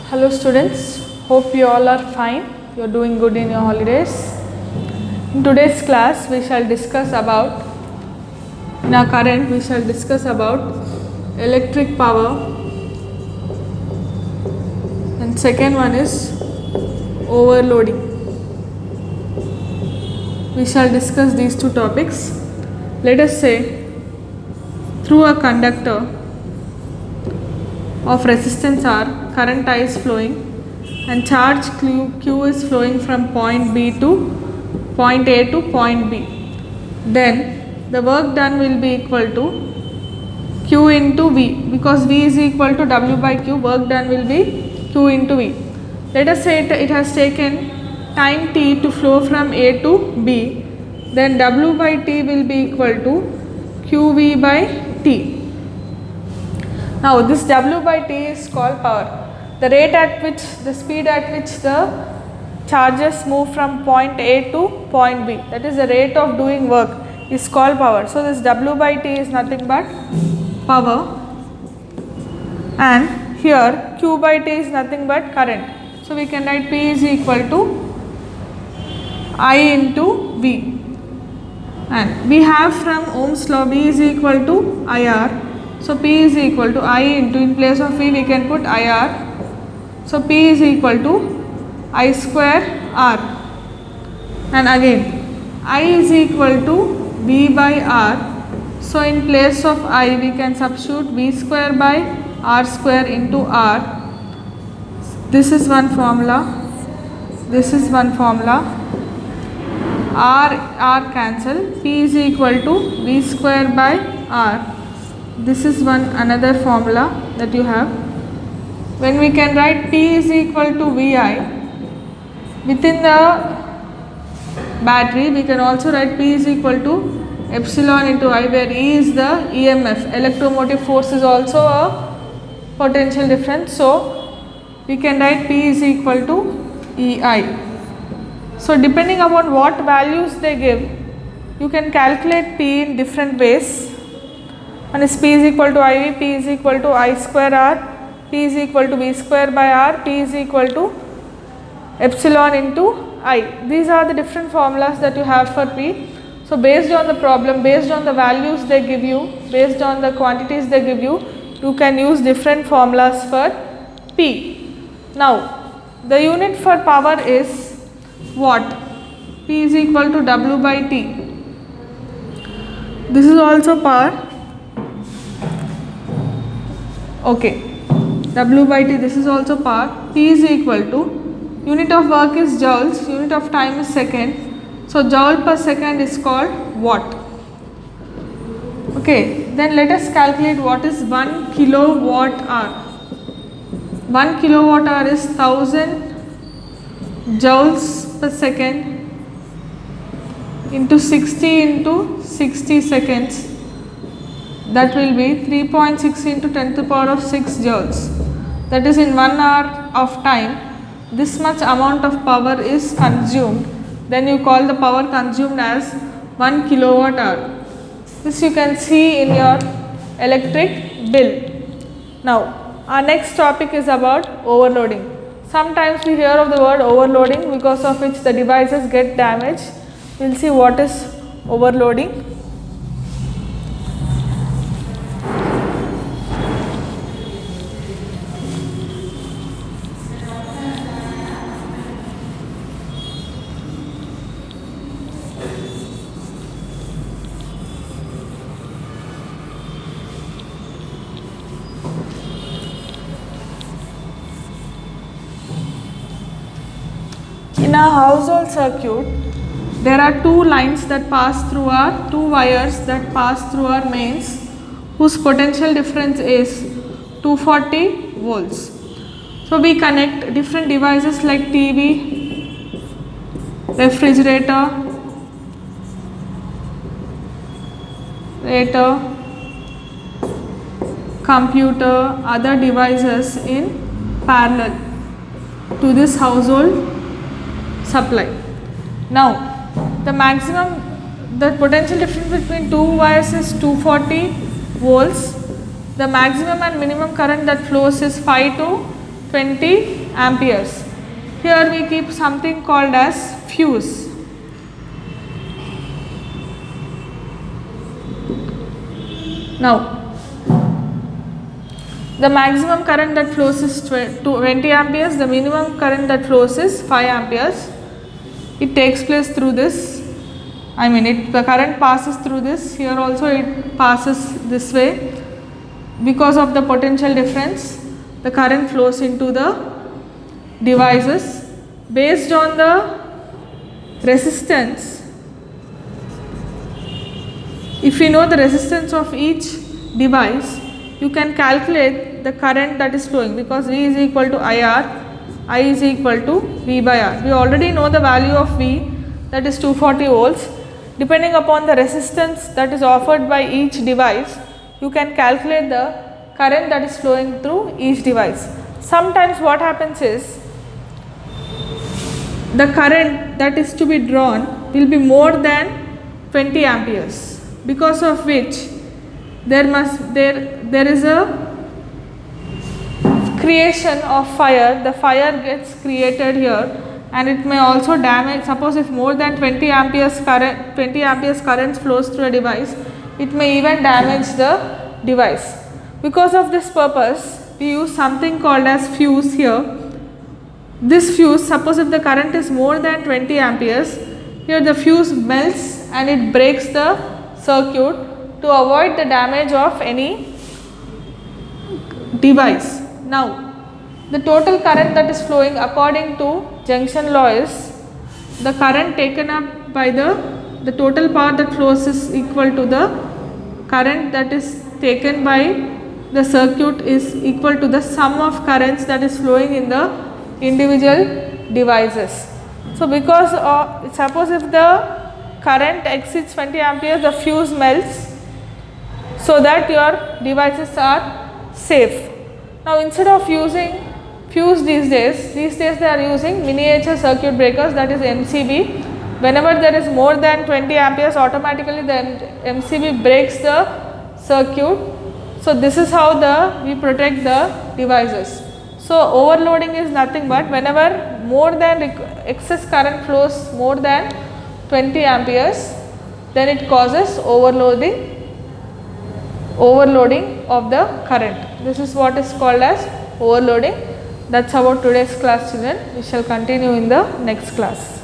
Hello students, hope you all are fine. You are doing good in your holidays. In today's class we shall discuss about, in our current we shall discuss about electric power, and second one is overloading. We shall discuss these two topics. Let us say, through a conductor of resistance R, current I is flowing and charge Q is flowing from point B to point A to point B. Then the work done will be equal to Q into V, because V is equal to W by Q, work done will be Q into V. Let us say it has taken time T to flow from A to B, then W by T will be equal to QV by T. Now this W by T is called power. The rate at which, the speed at which the charges move from point A to point B, that is the rate of doing work, is called power. So this W by T is nothing but power, and here Q by T is nothing but current. So we can write P is equal to I into V, and we have from Ohm's law B is equal to IR. So P is equal to I into, in place of V we can put IR. So P is equal to I square R, and again I is equal to V by R. So in place of I we can substitute V square by R square into R. This is one formula, this is one formula. R cancel, P is equal to V square by R. This is one another formula that you have. When we can write P is equal to VI, within the battery we can also write P is equal to epsilon into I, where E is the EMF, electromotive force is also a potential difference. So we can write P is equal to EI. So depending upon what values they give, you can calculate P in different ways. One is P is equal to IV, P is equal to I square R, P is equal to V square by R, P is equal to epsilon into I. These are the different formulas that you have for P. So based on the problem, based on the values they give you, based on the quantities they give you, you can use different formulas for P. Now the unit for power is watt. P is equal to W by T. This is also power. Okay, W by T, this is also power. P is equal to, unit of work is joules, unit of time is second. So joule per second is called watt. Okay, then let us calculate what is 1 kilowatt hour. 1 kilowatt hour is 1000 joules per second into 60 into 60 seconds. That will be 3.6 into 10 to the power of 6 joules. That is, in 1 hour of time, this much amount of power is consumed. Then you call the power consumed as 1 kilowatt hour. This you can see in your electric bill. Now, our next topic is about overloading. Sometimes we hear of the word overloading, because of which the devices get damaged. We will see what is overloading. In a household circuit, there are two lines that pass through our, two wires that pass through our mains, whose potential difference is 240 volts. So we connect different devices like TV, refrigerator, computer, other devices in parallel to this household supply. Now the potential difference between two wires is 240 volts. The maximum and minimum current that flows is 5 to 20 amperes. Here we keep something called as fuse. Now, the maximum current that flows is 20 amperes, the minimum current that flows is 5 amperes. It takes place through this, the current passes through this, here also it passes this way. Because of the potential difference, the current flows into the devices. Based on the resistance, if you know the resistance of each device, you can calculate the current that is flowing, because V is equal to IR, I is equal to V by R. We already know the value of V, that is 240 volts. Depending upon the resistance that is offered by each device, you can calculate the current that is flowing through each device. Sometimes what happens is, the current that is to be drawn will be more than 20 amperes, because of which there is a creation of fire. The fire gets created here, and it may also damage. Suppose if more than 20 amperes current flows through a device, it may even damage the device. Because of this purpose, we use something called as fuse here. This fuse, suppose if the current is more than 20 amperes, here the fuse melts and it breaks the circuit to avoid the damage of any device. Now, the total current that is flowing according to junction law is, the current taken up by the total power that flows is equal to the current that is taken by the circuit is equal to the sum of currents that is flowing in the individual devices. So, because suppose if the current exceeds 20 amperes, the fuse melts, so that your devices are safe. Now, instead of using fuse these days they are using miniature circuit breakers, that is MCB. Whenever there is more than 20 amperes, automatically the MCB breaks the circuit. So, this is how we protect the devices. So, overloading is nothing but whenever more than excess current flows more than 20 amperes, then it causes overloading of the current. This is what is called as overloading. That's about today's class, children. We shall continue in the next class.